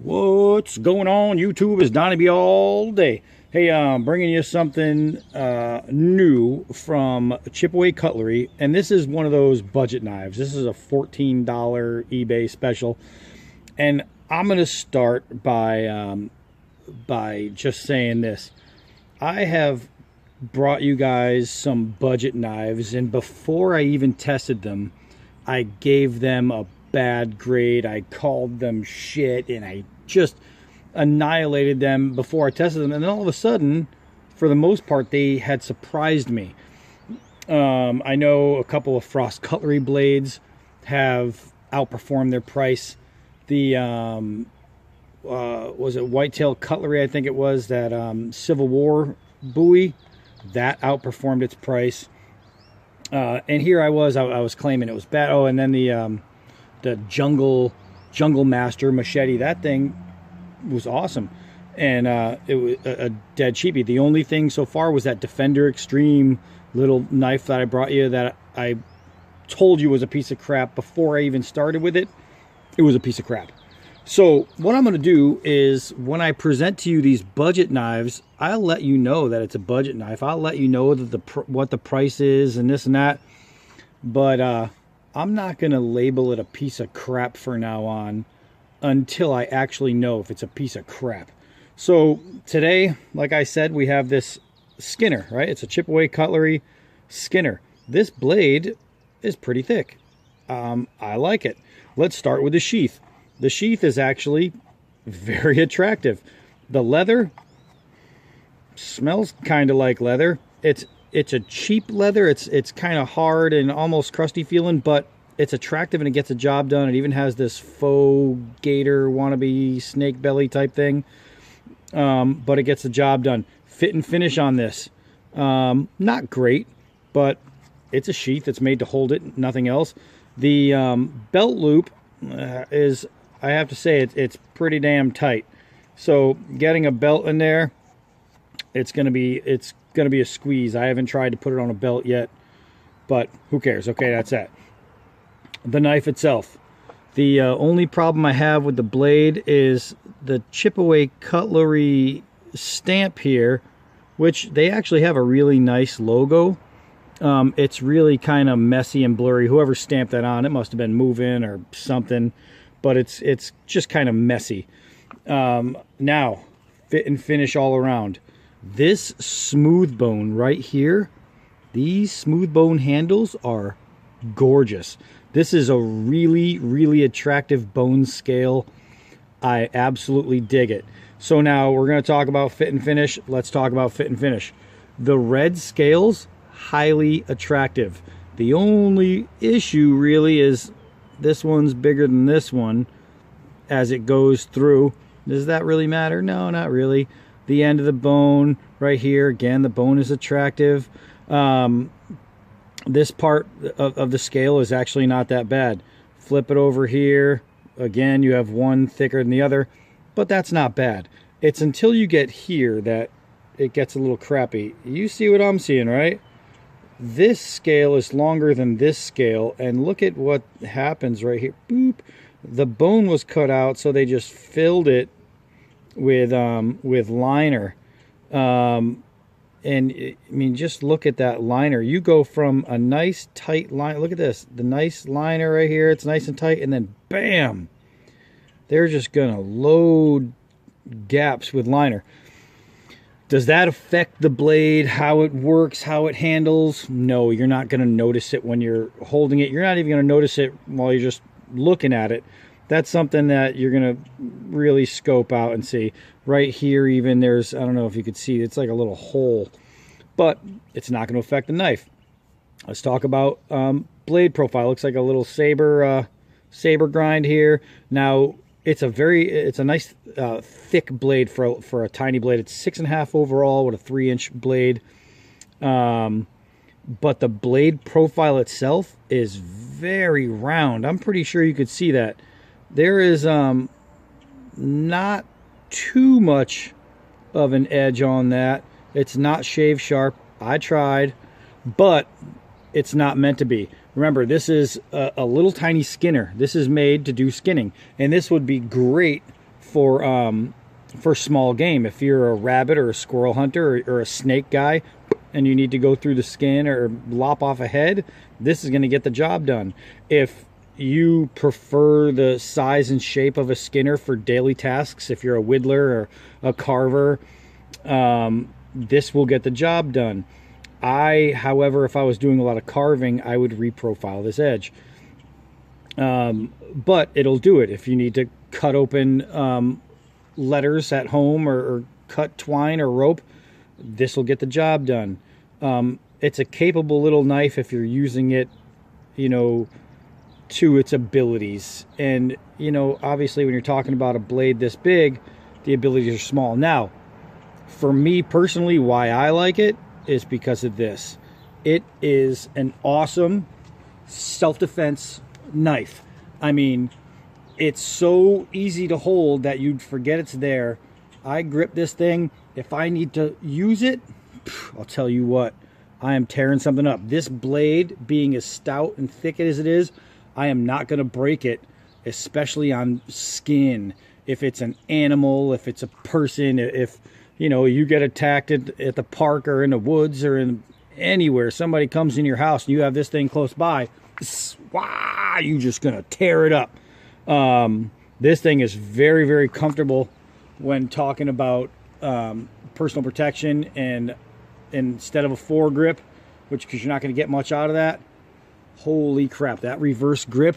What's going on, YouTube? Is Donnie B all day. Hey, bringing you something new from Chipaway Cutlery, and this is one of those budget knives. This is a $14 eBay special, and I'm gonna start by just saying this. I have brought you guys some budget knives, and before I even tested them, I gave them a bad grade. I called them shit, and I just annihilated them before I tested them. And then all of a sudden, for the most part, they had surprised me. I know a couple of Frost Cutlery blades have outperformed their price. The was it Whitetail Cutlery? I think it was that Civil War buoy that outperformed its price. And here I was claiming it was bad. Oh, and then the Jungle Master machete, that thing was awesome, and it was a dead cheapie. The only thing so far was that Defender Extreme little knife that I brought you that I told you was a piece of crap before I even started with it. It was a piece of crap. So what I'm going to do is, when I present to you these budget knives, I'll let you know that it's a budget knife. I'll let you know that what the price is and this and that, but I'm not going to label it a piece of crap for now on until I actually know if it's a piece of crap. So today, like I said, we have this Skinner, right? It's a Chipaway Cutlery Skinner. This blade is pretty thick. I like it. Let's start with the sheath. The sheath is actually very attractive. The leather smells kind of like leather. It's a cheap leather. It's kind of hard and almost crusty feeling, but it's attractive and it gets the job done. It even has this faux gator wannabe snake belly type thing, but it gets the job done. Fit and finish on this, not great, but it's a sheath. It's made to hold it, nothing else. The belt loop is, I have to say, it's pretty damn tight. So getting a belt in there, it's gonna be a squeeze. I haven't tried to put it on a belt yet, but who cares? Okay, that's that. The knife itself. The only problem I have with the blade is the Chipaway Cutlery stamp here, which they actually have a really nice logo. It's really kind of messy and blurry. Whoever stamped that on, it must have been moving or something, but it's just kind of messy. Now, fit and finish all around. This smooth bone right here, these smooth bone handles are gorgeous. This is a really, really attractive bone scale. I absolutely dig it. So now we're going to talk about fit and finish. Let's talk about fit and finish. The red scales, highly attractive. The only issue really is this one's bigger than this one as it goes through. Does that really matter? No, not really. The end of the bone right here, again, the bone is attractive. This part of the scale is actually not that bad. Flip it over here. Again, you have one thicker than the other, but that's not bad. It's until you get here that it gets a little crappy. You see what I'm seeing, right? This scale is longer than this scale, and look at what happens right here. Boop. The bone was cut out, so they just filled it with liner. And I mean, just look at that liner. You go from a nice tight line. Look at this, the nice liner right here. It's nice and tight, and then bam, they're just gonna load gaps with liner. Does that affect the blade, how it works, how it handles? No, you're not gonna notice it when you're holding it. You're not even gonna notice it while you're just looking at it. That's something that you're gonna really scope out and see. Right here, even there's, I don't know if you could see, it's like a little hole, but it's not going to affect the knife. Let's talk about blade profile. Looks like a little saber grind here. Now it's a nice thick blade for a tiny blade. It's 6.5 overall with a 3-inch blade. But the blade profile itself is very round. I'm pretty sure you could see that. There is not too much of an edge on that. It's not shave sharp. I tried, but it's not meant to be. Remember, this is a little tiny skinner. This is made to do skinning, and this would be great for small game. If you're a rabbit or a squirrel hunter or a snake guy and you need to go through the skin or lop off a head, this is going to get the job done. If you prefer the size and shape of a skinner for daily tasks, if you're a whittler or a carver, this will get the job done. However, if I was doing a lot of carving, I would reprofile this edge. But it'll do it. If you need to cut open letters at home or cut twine or rope, this will get the job done. It's a capable little knife if you're using it, you know, to its abilities. And, you know, obviously when you're talking about a blade this big, the abilities are small. Now, for me personally, why I like it is because of this. It is an awesome self-defense knife. I mean, it's so easy to hold that you'd forget it's there. I grip this thing. If I need to use it, I'll tell you what, I am tearing something up. This blade, being as stout and thick as it is, I am not going to break it, especially on skin. If it's an animal, if it's a person, if, you know, you get attacked at the park or in the woods or in anywhere, somebody comes in your house and you have this thing close by, wow, you're just going to tear it up. This thing is very, very comfortable when talking about personal protection, and instead of a foregrip, which, because you're not going to get much out of that, holy crap, that reverse grip,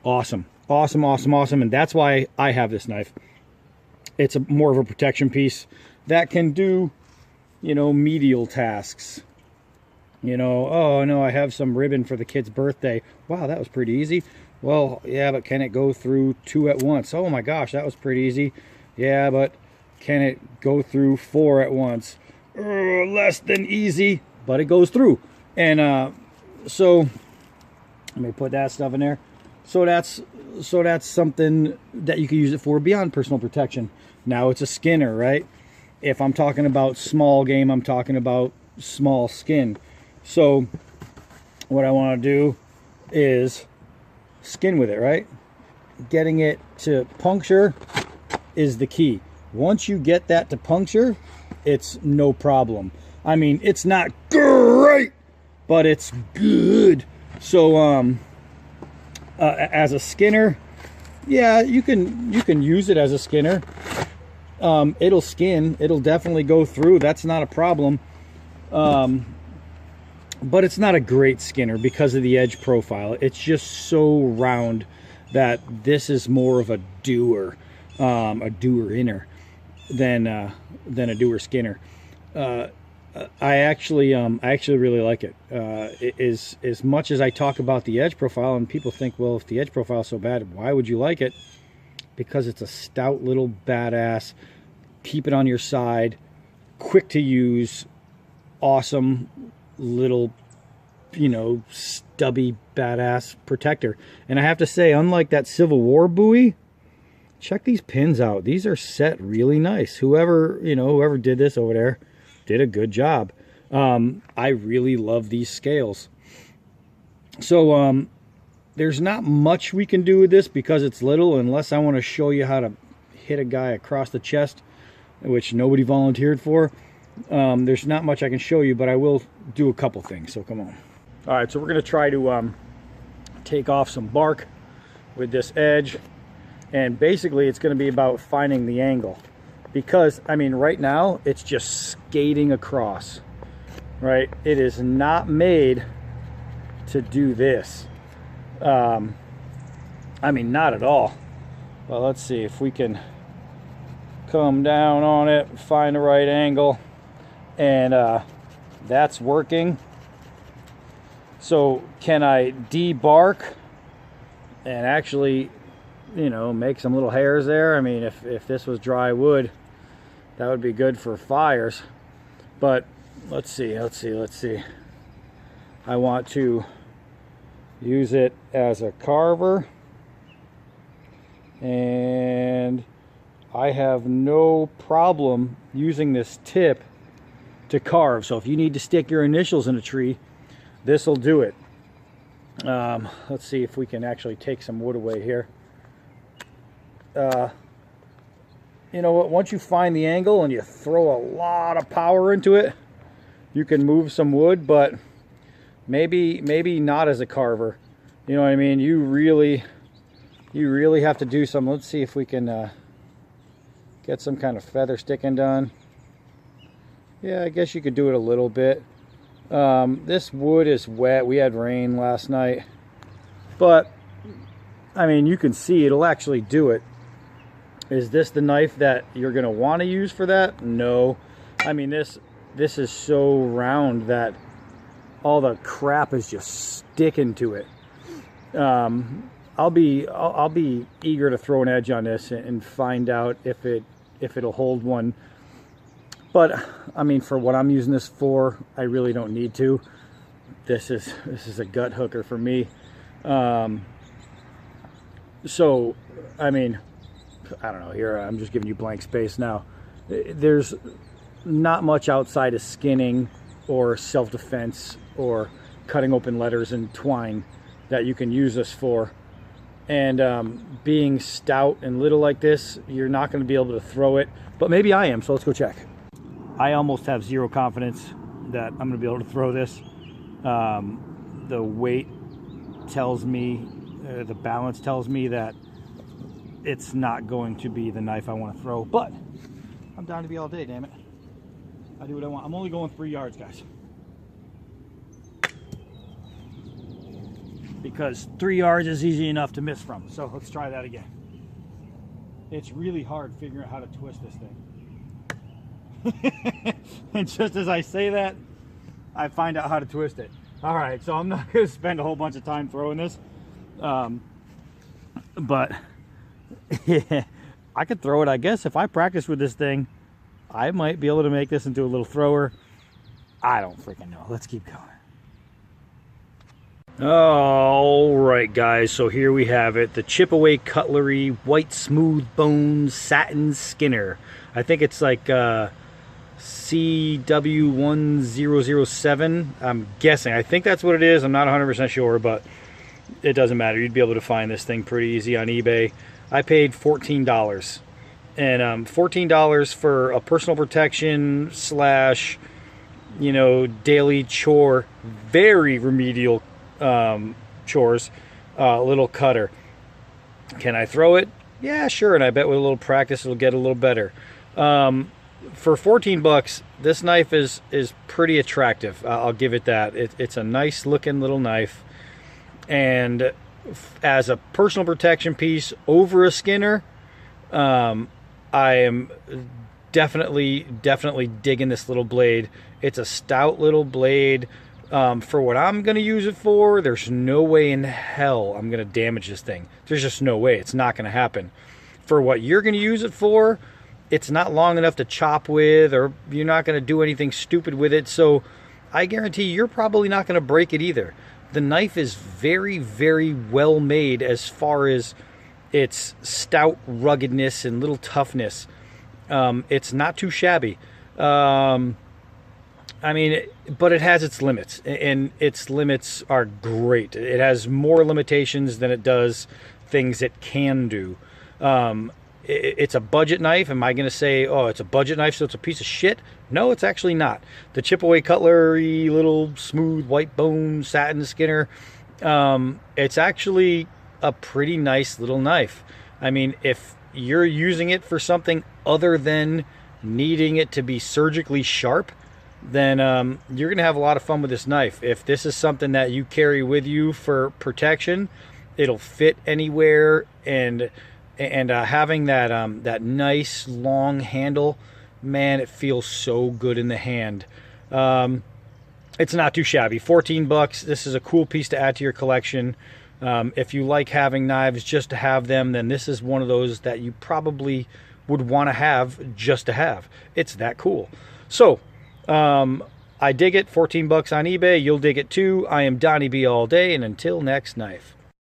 awesome, awesome, awesome, awesome. And that's why I have this knife. It's more of a protection piece that can do, you know, medial tasks. You know, oh no, I have some ribbon for the kid's birthday. Wow, that was pretty easy. Well, yeah, but can it go through 2 at once? Oh my gosh, that was pretty easy. Yeah, but can it go through 4 at once? Less than easy, but it goes through. And so let me put that stuff in there. So that's something that you can use it for beyond personal protection. Now it's a skinner, right? If I'm talking about small game, I'm talking about small skin. So what I want to do is skin with it, right? Getting it to puncture is the key. Once you get that to puncture, it's no problem. I mean, it's not great, but it's good. So as a skinner, yeah, you can use it as a skinner. It'll skin, it'll definitely go through, that's not a problem. But it's not a great skinner because of the edge profile. It's just so round that this is more of a doer inner than a doer skinner. I actually really like it. As much as I talk about the edge profile, and people think, well, if the edge profile is so bad, why would you like it? Because it's a stout little badass, keep it on your side, quick to use, awesome little, you know, stubby badass protector. And I have to say, unlike that Civil War buoy, check these pins out. These are set really nice. Whoever did this over there did a good job. I really love these scales. So there's not much we can do with this because it's little, unless I want to show you how to hit a guy across the chest, which nobody volunteered for. There's not much I can show you, but I will do a couple things, so come on. All right, so we're going to try to take off some bark with this edge, and basically it's going to be about finding the angle, because I mean right now it's just skating across, right? It is not made to do this. I mean, not at all. Well, let's see if we can come down on it, find the right angle, and that's working. So can I debark and actually, you know, make some little hairs there? I mean, if this was dry wood, that would be good for fires. But let's see. I want to use it as a carver, and I have no problem using this tip to carve. So if you need to stick your initials in a tree, this will do it. Let's see if we can actually take some wood away here. you know what, once you find the angle and you throw a lot of power into it, you can move some wood, but maybe not as a carver. You know what I mean? You really have to do some. Let's see if we can get some kind of feather sticking done. Yeah, I guess you could do it a little bit. This wood is wet. We had rain last night, but I mean, you can see it'll actually do it. Is this the knife that you're going to want to use for that? No. I mean, this is so round that all the crap is just sticking to it. I'll be eager to throw an edge on this and find out if it'll hold one. But I mean, for what I'm using this for, I really don't need to. This is a gut hooker for me. So I mean, I don't know, here I'm just giving you blank space now. There's not much outside of skinning or self-defense or cutting open letters and twine that you can use this for. And being stout and little like this, you're not going to be able to throw it, but maybe I am, so let's go check. I almost have zero confidence that I'm going to be able to throw this. The weight tells me, the balance tells me that it's not going to be the knife I want to throw, but I'm down to be all day, damn it. I do what I want. I'm only going 3 yards, guys. Because 3 yards is easy enough to miss from. So let's try that again. It's really hard figuring out how to twist this thing. And just as I say that, I find out how to twist it. All right, so I'm not going to spend a whole bunch of time throwing this. But yeah, I could throw it, I guess. If I practice with this thing, I might be able to make this into a little thrower. I don't freaking know. Let's keep going. All right, guys, so here we have it, the Chipaway Cutlery White Smooth Bone Satin Skinner. I think it's like CW1007, I'm guessing. I think that's what it is. I'm not 100% sure, but it doesn't matter. You'd be able to find this thing pretty easy on eBay. I paid $14, and $14 for a personal protection slash, you know, daily chore, very remedial chores, little cutter. Can I throw it? Yeah, sure, and I bet with a little practice it'll get a little better. For 14 bucks, this knife is pretty attractive. I'll give it that. It's a nice looking little knife, and as a personal protection piece over a Skinner, I am definitely digging this little blade. It's a stout little blade. For what I'm going to use it for, there's no way in hell I'm going to damage this thing. There's just no way. It's not going to happen. For what you're going to use it for, it's not long enough to chop with, or you're not going to do anything stupid with it. So I guarantee you're probably not going to break it either. The knife is very, very well made as far as its stout ruggedness and little toughness. It's not too shabby. I mean, but it has its limits, and its limits are great. It has more limitations than it does things it can do. It's a budget knife. Am I going to say, oh, it's a budget knife, so it's a piece of shit? No, it's actually not. The Chipaway Cutlery little smooth white bone satin Skinner, it's actually a pretty nice little knife. I mean, if you're using it for something other than needing it to be surgically sharp, then you're going to have a lot of fun with this knife. If this is something that you carry with you for protection, it'll fit anywhere, and having that nice long handle, man, it feels so good in the hand. It's not too shabby. 14 bucks. This is a cool piece to add to your collection. If you like having knives just to have them, then this is one of those that you probably would want to have just to have. It's that cool. So I dig it. 14 bucks on eBay. You'll dig it too. I am Donnie B all day, and until next knife.